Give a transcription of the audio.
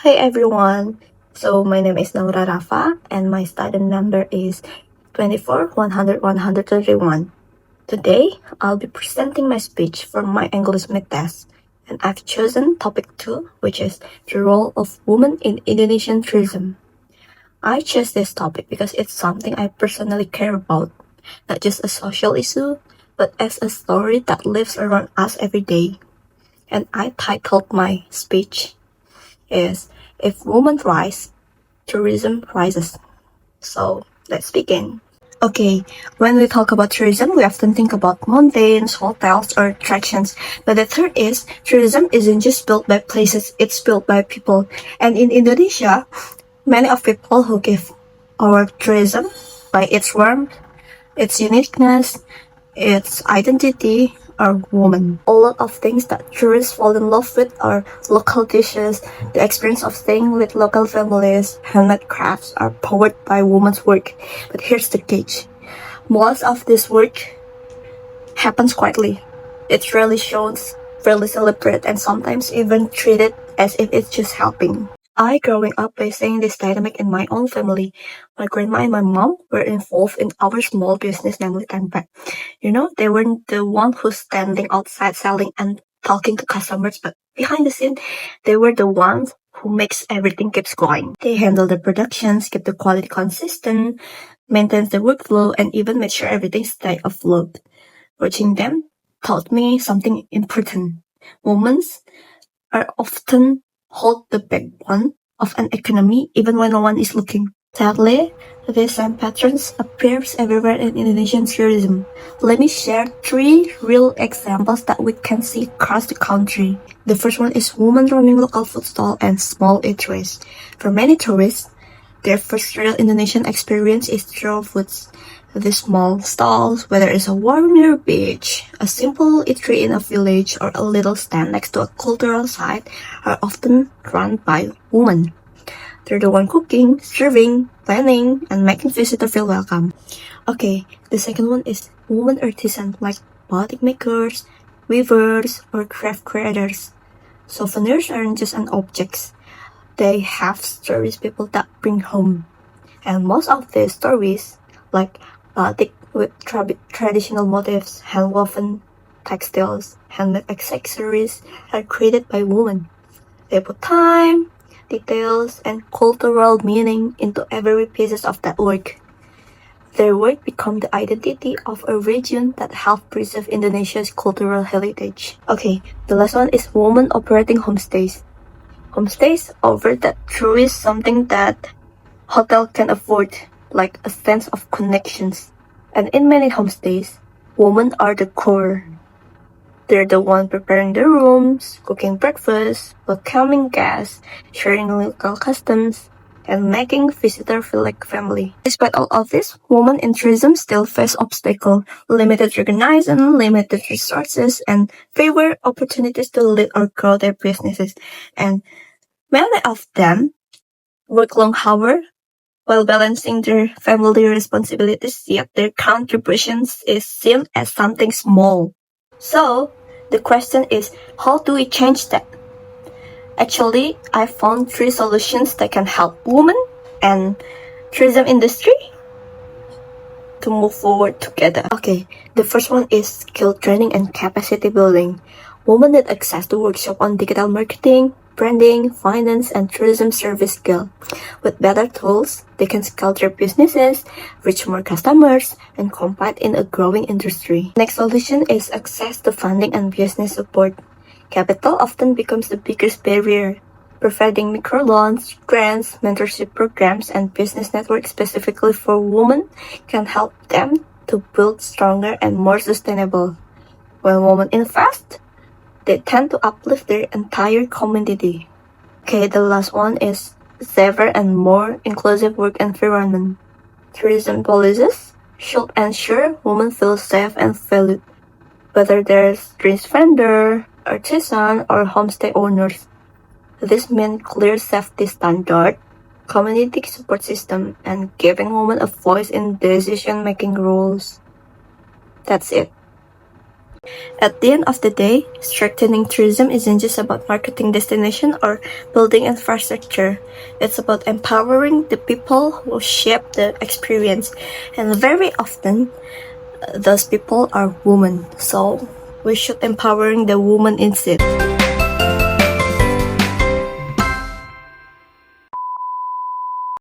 Hey everyone. My name is Naura and my student number is 24 100 131. Today, I'll be presenting my speech for my English mid test, and I've chosen topic 2, which is the role of women in Indonesian tourism. I chose this topic because it's something I personally care about, not just a social issue, but as a story that lives around us every day. And I titled my speech is If Women Rise, Tourism Rises. So let's begin. Okay, when we talk about tourism, we often think about mountains, hotels, or attractions. But the truth is, tourism isn't just built by places, it's built by people. And in Indonesia, many of people who give our tourism by its warmth, its uniqueness, its identity are women. A lot of things that tourists fall in love with are local dishes, the experience of staying with local families, handmade crafts are powered by women's work. But here's the catch. Most of this work happens quietly. It's rarely shown, rarely celebrated, and sometimes even treated as if it's just helping. I growing up by seeing this dynamic in my own family. My grandma and my mom were involved in our small business, namely Tempe. They weren't the one who's standing outside selling and talking to customers, but behind the scene, they were the ones who makes everything keeps going. They handle the productions, keep the quality consistent, maintains the workflow, and even make sure everything stays afloat. Watching them taught me something important. Women are often hold the backbone of an economy even when no one is looking. Sadly, these same patterns appears everywhere in Indonesian tourism. Let me share 3 real examples that we can see across the country. The first one is women running local food stall and small eateries. For many tourists, their first real Indonesian experience is through foods. These small stalls, whether it's a warm near beach, a simple eatery in a village, or a little stand next to a cultural site, are often run by women. They're the one cooking, serving, planning, and making visitors feel welcome. Okay, the second one is women artisans like batik makers, weavers, or craft creators. Souvenirs aren't just an objects. They have stories people that bring home. And most of these stories, like batik with traditional motifs, hand-woven textiles, handmade accessories, are created by women. They put time, details, and cultural meaning into every piece of that work. Their work become the identity of a region that help preserve Indonesia's cultural heritage. Okay, the last one is women operating homestays. Homestays offer that truly something that hotel can afford, like a sense of connections. And in many homestays, women are the core. They're the one preparing the rooms, cooking breakfast, welcoming guests, sharing local customs, and making visitors feel like family. Despite all of this, women in tourism still face obstacles, limited recognition, limited resources, and fewer opportunities to lead or grow their businesses. And many of them work long hours while balancing their family responsibilities, yet their contributions is seen as something small. So, the question is, how do we change that? Actually, I found 3 solutions that can help women and tourism industry to move forward together. Okay, the first one is skill training and capacity building. Women need access to workshop on digital marketing, branding, finance, and tourism service skill. With better tools, they can scale their businesses, reach more customers, and compete in a growing industry. Next solution is access to funding and business support. Capital often becomes the biggest barrier. Providing microloans, grants, mentorship programs, and business networks specifically for women can help them to build stronger and more sustainable. When women invest, they tend to uplift their entire community. Okay, the last one is safer and more inclusive work environment. Tourism policies should ensure women feel safe and valued, whether they're street vendor, artisan, or homestay owners. This means clear safety standard, community support system, and giving women a voice in decision-making roles. That's it. At the end of the day, strengthening tourism isn't just about marketing destination or building infrastructure. It's about empowering the people who shape the experience. And very often, those people are women. So we should empowering the woman instead.